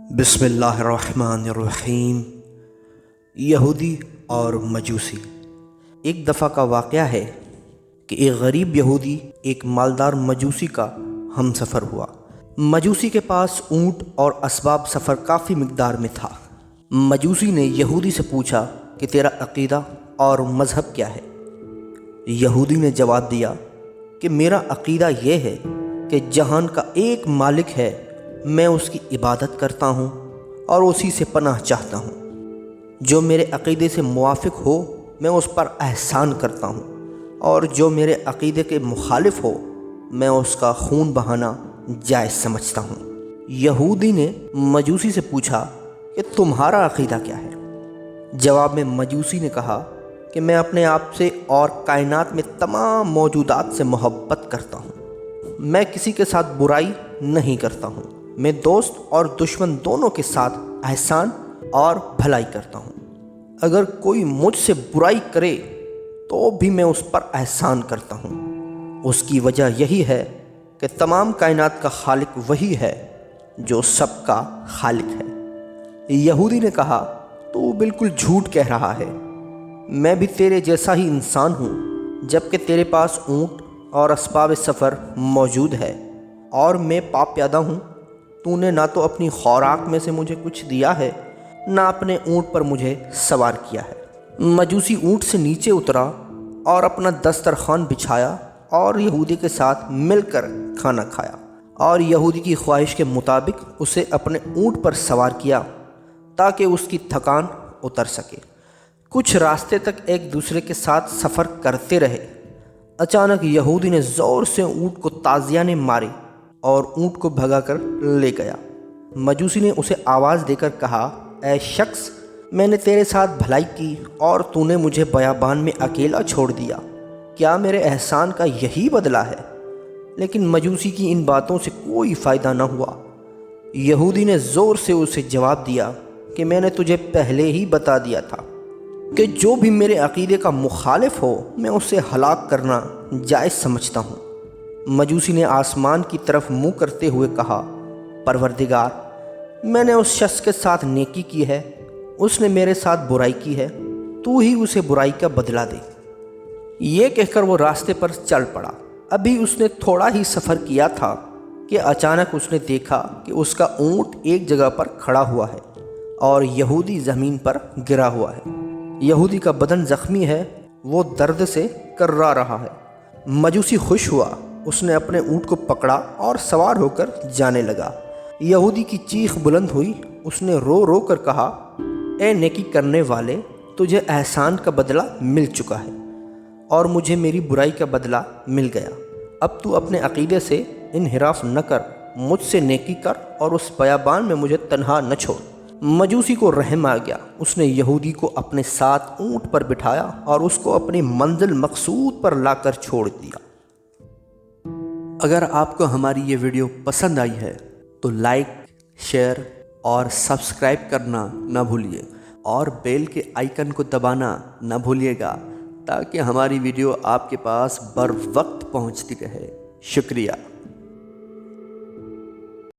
बिस्मिल्लाहिर्रहमानिर्रहीम। यहूदी और मजूसी। एक दफ़ा का वाक़या है कि एक गरीब यहूदी एक मालदार मजूसी का हमसफ़र हुआ। मजूसी के पास ऊँट और असबाब सफ़र काफ़ी मिक़दार में था। मजूसी ने यहूदी से पूछा कि तेरा अक़ीदा और मज़हब क्या है। यहूदी ने जवाब दिया कि मेरा अक़ीदा ये है कि जहान का एक मालिक है, मैं उसकी इबादत करता हूँ और उसी से पनाह चाहता हूँ। जो मेरे अक़ीदे से मुवाफ़िक़ हो मैं उस पर एहसान करता हूँ, और जो मेरे अक़ीदे के मुखालिफ हो मैं उसका खून बहाना जायज़ समझता हूँ। यहूदी ने मजूसी से पूछा कि तुम्हारा अक़ीदा क्या है। जवाब में मजूसी ने कहा कि मैं अपने आप से और कायनात में तमाम मौजूदात से मोहब्बत करता हूँ। मैं किसी के साथ बुराई नहीं करता हूँ। मैं दोस्त और दुश्मन दोनों के साथ एहसान और भलाई करता हूँ। अगर कोई मुझसे बुराई करे तो भी मैं उस पर एहसान करता हूँ। उसकी वजह यही है कि तमाम कायनात का खालिक वही है जो सबका खालिक है। यहूदी ने कहा, तू बिल्कुल झूठ कह रहा है। मैं भी तेरे जैसा ही इंसान हूँ, जबकि तेरे पास ऊँट और असबाब सफ़र मौजूद है और मैं पाप प्यादा हूँ। तूने ना तो अपनी खुराक में से मुझे कुछ दिया है, ना अपने ऊँट पर मुझे सवार किया है। मजूसी ऊँट से नीचे उतरा और अपना दस्तरखान बिछाया और यहूदी के साथ मिलकर खाना खाया, और यहूदी की ख्वाहिश के मुताबिक उसे अपने ऊँट पर सवार किया ताकि उसकी थकान उतर सके। कुछ रास्ते तक एक दूसरे के साथ सफ़र करते रहे। अचानक यहूदी ने ज़ोर से ऊँट को ताज़ियाने मारे और ऊँट को भगाकर ले गया। मजूसी ने उसे आवाज़ देकर कहा, ऐ शख्स, मैंने तेरे साथ भलाई की और तूने मुझे बयाबान में अकेला छोड़ दिया। क्या मेरे एहसान का यही बदला है? लेकिन मजूसी की इन बातों से कोई फ़ायदा न हुआ। यहूदी ने ज़ोर से उसे जवाब दिया कि मैंने तुझे पहले ही बता दिया था कि जो भी मेरे अक़ीदे का मुखालिफ हो मैं उसे हलाक करना जायज़ समझता हूँ। मजूसी ने आसमान की तरफ मुँह करते हुए कहा, परवरदिगार, मैंने उस शख्स के साथ नेकी की है, उसने मेरे साथ बुराई की है, तू ही उसे बुराई का बदला दे। ये कहकर वो रास्ते पर चल पड़ा। अभी उसने थोड़ा ही सफ़र किया था कि अचानक उसने देखा कि उसका ऊँट एक जगह पर खड़ा हुआ है और यहूदी ज़मीन पर गिरा हुआ है। यहूदी का बदन ज़ख्मी है, वो दर्द से कर्रा रहा है। मजूसी खुश हुआ। उसने अपने ऊँट को पकड़ा और सवार होकर जाने लगा। यहूदी की चीख बुलंद हुई। उसने रो रो कर कहा, ए नेकी करने वाले, तुझे एहसान का बदला मिल चुका है और मुझे मेरी बुराई का बदला मिल गया। अब तू अपने अक़ीदे से इन्हिराफ न कर, मुझसे नेकी कर और उस बयाबान में मुझे तन्हा न छोड़। मजूसी को रहम आ गया। उसने यहूदी को अपने साथ ऊँट पर बिठाया और उसको अपनी मंजिल मकसूद पर लाकर छोड़ दिया। अगर आपको हमारी ये वीडियो पसंद आई है तो लाइक, शेयर और सब्सक्राइब करना ना भूलिए, और बेल के आइकन को दबाना ना भूलिएगा ताकि हमारी वीडियो आपके पास बर वक्त पहुंचती रहे। शुक्रिया।